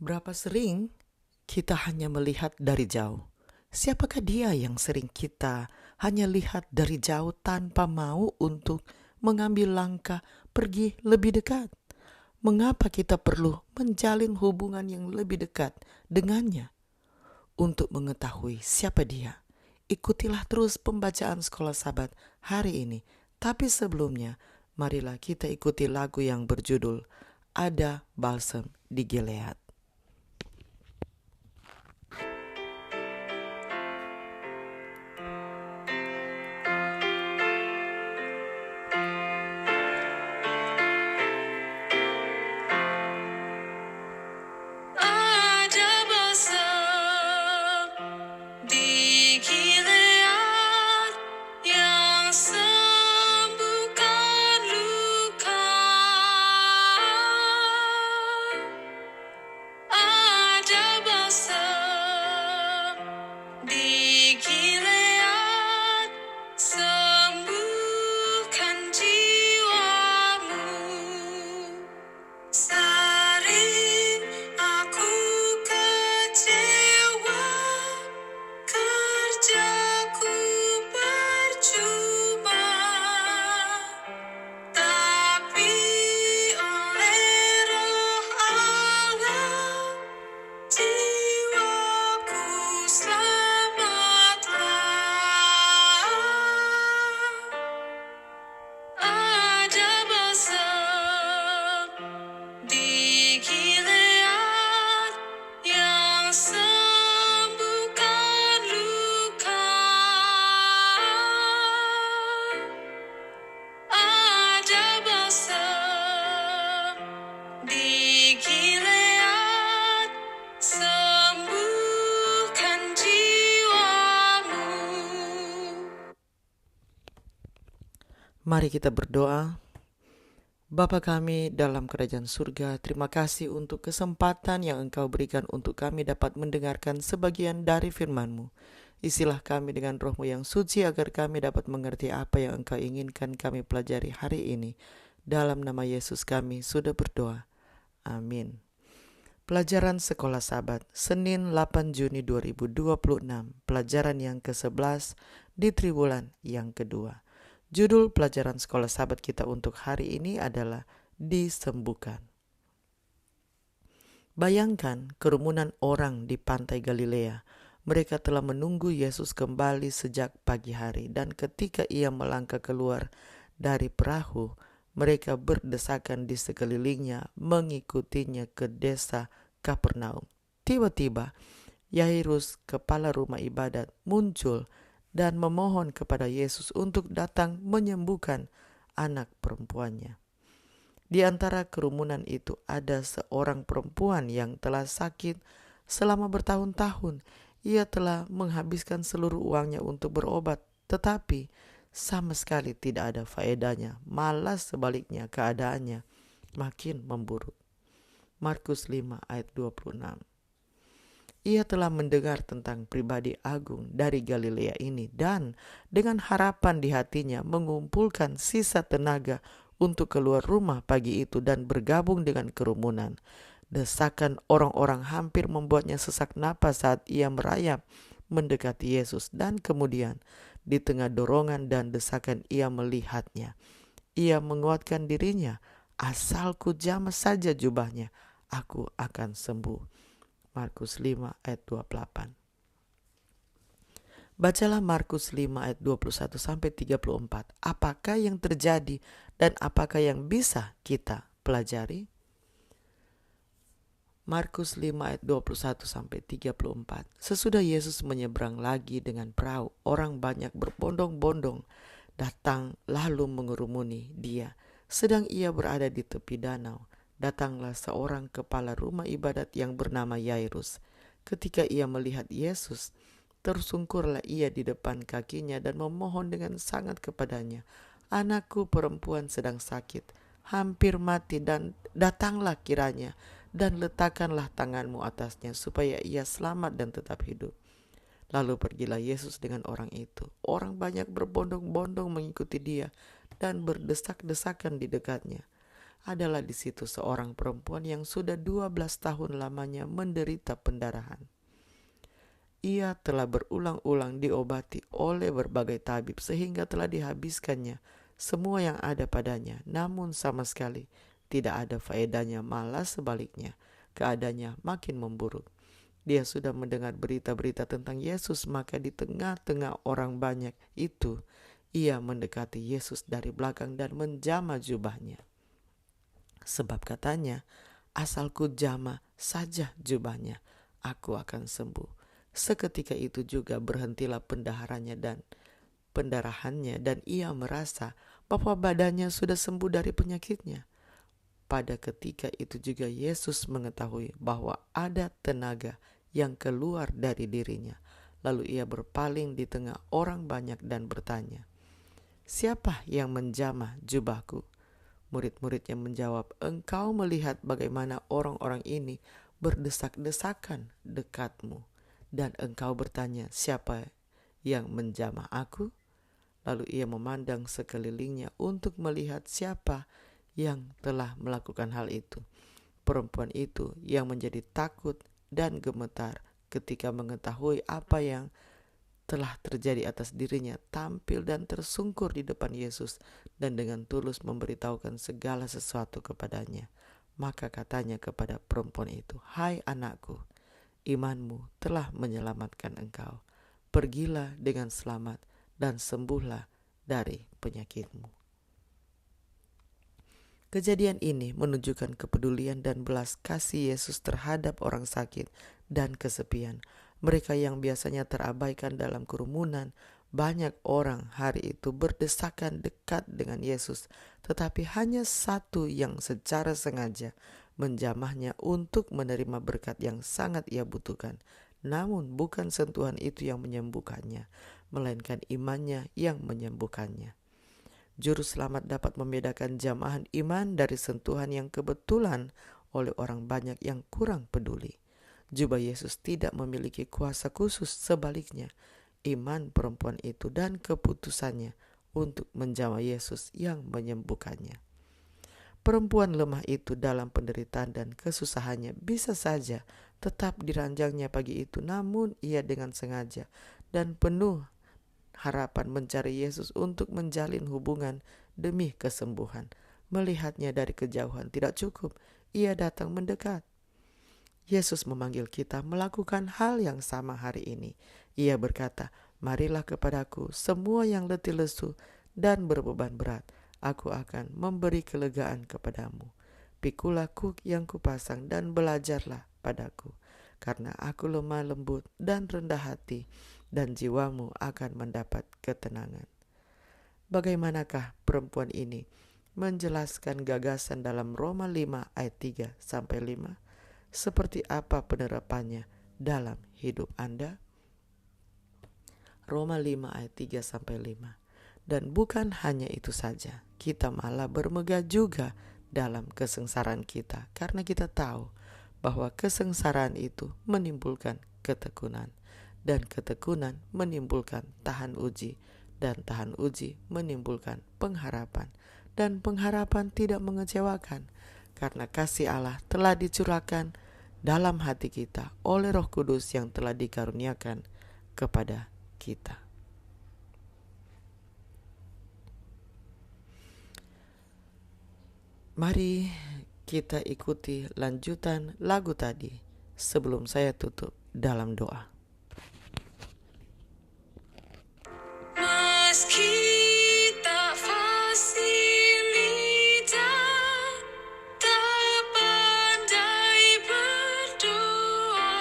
Berapa sering kita hanya melihat dari jauh? Siapakah dia yang sering kita hanya lihat dari jauh tanpa mau untuk mengambil langkah pergi lebih dekat? Mengapa kita perlu menjalin hubungan yang lebih dekat dengannya? Untuk mengetahui siapa dia, ikutilah terus pembacaan Sekolah Sabat hari ini. Tapi sebelumnya, marilah kita ikuti lagu yang berjudul Ada Balsam di Gilead. Ada balsam di Gilead yang sembuhkan luka. Ada balsam di Gilead sembuhkan jiwamu. Sering aku kecewa, kerjaku percuma, tapi oleh Roh Allah jiwaku selamatlah. Ada balsam di Gilead yang sembuhkan luka. Ada balsam di Gilead sembuhkan jiwamu. Mari kita berdoa. Bapa kami dalam kerajaan surga, terima kasih untuk kesempatan yang Engkau berikan untuk kami dapat mendengarkan sebagian dari firman-Mu. Isilah kami dengan Roh-Mu yang suci agar kami dapat mengerti apa yang Engkau inginkan kami pelajari hari ini. Dalam nama Yesus kami sudah berdoa. Amin. Pelajaran Sekolah Sabat, Senin 8 Juni 2026, pelajaran yang ke-11 di triwulan yang kedua. Judul pelajaran Sekolah Sabat kita untuk hari ini adalah Disembuhkan. Bayangkan kerumunan orang di pantai Galilea. Mereka telah menunggu Yesus kembali sejak pagi hari, dan ketika ia melangkah keluar dari perahu, mereka berdesakan di sekelilingnya mengikutinya ke desa Kapernaum. Tiba-tiba Yairus, kepala rumah ibadat, muncul dan memohon kepada Yesus untuk datang menyembuhkan anak perempuannya. Di antara kerumunan itu ada seorang perempuan yang telah sakit selama bertahun-tahun. Ia telah menghabiskan seluruh uangnya untuk berobat, tetapi sama sekali tidak ada faedahnya. Malah sebaliknya keadaannya makin memburuk. Markus 5 ayat 26. Ia telah mendengar tentang pribadi agung dari Galilea ini dan dengan harapan di hatinya mengumpulkan sisa tenaga untuk keluar rumah pagi itu dan bergabung dengan kerumunan. Desakan orang-orang hampir membuatnya sesak napas saat ia merayap mendekati Yesus, dan kemudian di tengah dorongan dan desakan ia melihatnya. Ia menguatkan dirinya, asal ku jamah saja jubahnya, aku akan sembuh. Markus 5 ayat 28. Bacalah Markus 5 ayat 21 sampai 34. Apakah yang terjadi dan apakah yang bisa kita pelajari? Markus 5 ayat 21 sampai 34. Sesudah Yesus menyeberang lagi dengan perahu, orang banyak berbondong-bondong datang lalu mengerumuni dia. Sedang ia berada di tepi danau, datanglah seorang kepala rumah ibadat yang bernama Yairus. Ketika ia melihat Yesus, tersungkurlah ia di depan kakinya dan memohon dengan sangat kepadanya, "Anakku perempuan sedang sakit, hampir mati, dan datanglah kiranya dan letakkanlah tanganmu atasnya supaya ia selamat dan tetap hidup." Lalu pergilah Yesus dengan orang itu. Orang banyak berbondong-bondong mengikuti dia dan berdesak-desakan di dekatnya. adalah di situ seorang perempuan yang sudah 12 tahun lamanya menderita pendarahan. Ia telah berulang-ulang diobati oleh berbagai tabib sehingga telah dihabiskannya semua yang ada padanya, namun sama sekali tidak ada faedahnya, malah sebaliknya, keadaannya makin memburuk. Dia sudah mendengar berita-berita tentang Yesus, maka di tengah-tengah orang banyak itu, ia mendekati Yesus dari belakang dan menjamah jubahnya. Sebab katanya, asalku jamah saja jubahnya, aku akan sembuh. Seketika itu juga berhentilah pendarahannya dan ia merasa bahwa badannya sudah sembuh dari penyakitnya. Pada ketika itu juga Yesus mengetahui bahwa ada tenaga yang keluar dari dirinya. Lalu ia berpaling di tengah orang banyak dan bertanya, "Siapa yang menjamah jubahku?" Murid-muridnya menjawab, "Engkau melihat bagaimana orang-orang ini berdesak-desakan dekatmu, dan engkau bertanya, siapa yang menjamah aku?" Lalu ia memandang sekelilingnya untuk melihat siapa yang telah melakukan hal itu. Perempuan itu yang menjadi takut dan gemetar ketika mengetahui apa yang telah terjadi atas dirinya, tampil dan tersungkur di depan Yesus dan dengan tulus memberitahukan segala sesuatu kepadanya. Maka katanya kepada perempuan itu, "Hai anakku, imanmu telah menyelamatkan engkau. Pergilah dengan selamat dan sembuhlah dari penyakitmu." Kejadian ini menunjukkan kepedulian dan belas kasih Yesus terhadap orang sakit dan kesepian. Mereka yang biasanya terabaikan dalam kerumunan, banyak orang hari itu berdesakan dekat dengan Yesus, tetapi hanya satu yang secara sengaja menjamahnya untuk menerima berkat yang sangat ia butuhkan. Namun bukan sentuhan itu yang menyembuhkannya, melainkan imannya yang menyembuhkannya. Juru selamat dapat membedakan jamahan iman dari sentuhan yang kebetulan oleh orang banyak yang kurang peduli. Jubah Yesus tidak memiliki kuasa khusus, sebaliknya iman perempuan itu dan keputusannya untuk menjamah Yesus yang menyembuhkannya. Perempuan lemah itu dalam penderitaan dan kesusahannya bisa saja tetap diranjangnya pagi itu, namun ia dengan sengaja dan penuh harapan mencari Yesus untuk menjalin hubungan demi kesembuhan. Melihatnya dari kejauhan tidak cukup, ia datang mendekat. Yesus memanggil kita melakukan hal yang sama hari ini. Ia berkata, "Marilah kepadaku semua yang letih lesu dan berbeban berat. Aku akan memberi kelegaan kepadamu. Pikulah kuk yang kupasang dan belajarlah padaku. Karena aku lemah lembut dan rendah hati, dan jiwamu akan mendapat ketenangan." Bagaimanakah perempuan ini menjelaskan gagasan dalam Roma 5 ayat 3-5? Seperti apa penerapannya dalam hidup Anda? Roma 5 ayat 3-5. Dan bukan hanya itu saja, kita malah bermegah juga dalam kesengsaraan kita, karena kita tahu bahwa kesengsaraan itu menimbulkan ketekunan, dan ketekunan menimbulkan tahan uji, dan tahan uji menimbulkan pengharapan, dan pengharapan tidak mengecewakan, karena kasih Allah telah dicurahkan dalam hati kita oleh Roh Kudus yang telah dikaruniakan kepada kita. Mari kita ikuti lanjutan lagu tadi sebelum saya tutup dalam doa. Meski tak fasilitas, tak pandai berdoa,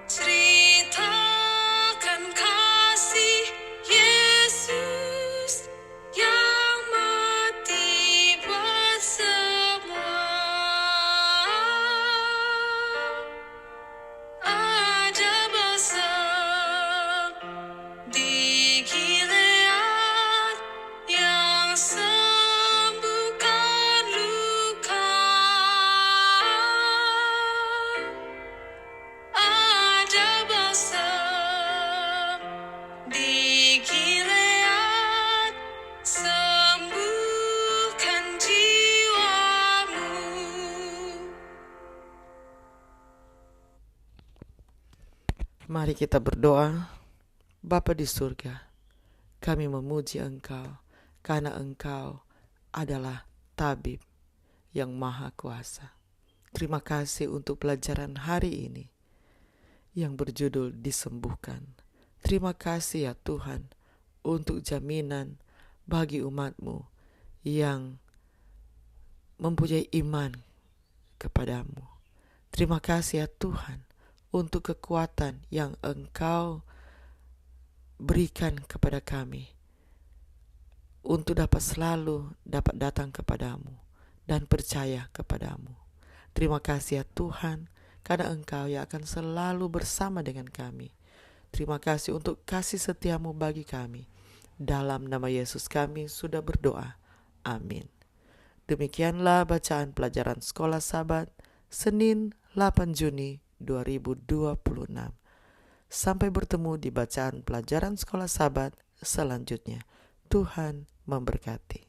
ceritakan kasih Yesus yang mati buat semua. Mari kita berdoa. Bapa di surga, kami memuji Engkau karena Engkau adalah tabib yang maha kuasa. Terima kasih untuk pelajaran hari ini yang berjudul disembuhkan. Terima kasih ya Tuhan untuk jaminan bagi umat-Mu yang mempunyai iman kepadamu. Terima kasih ya Tuhan untuk kekuatan yang Engkau berikan kepada kami untuk dapat selalu dapat datang kepadamu dan percaya kepadamu. Terima kasih ya Tuhan karena Engkau yang akan selalu bersama dengan kami. Terima kasih untuk kasih setiamu bagi kami. Dalam nama Yesus kami sudah berdoa. Amin. Demikianlah bacaan pelajaran Sekolah Sabat Senin 8 Juni 2026. Sampai bertemu di bacaan pelajaran Sekolah Sabat selanjutnya. Tuhan memberkati.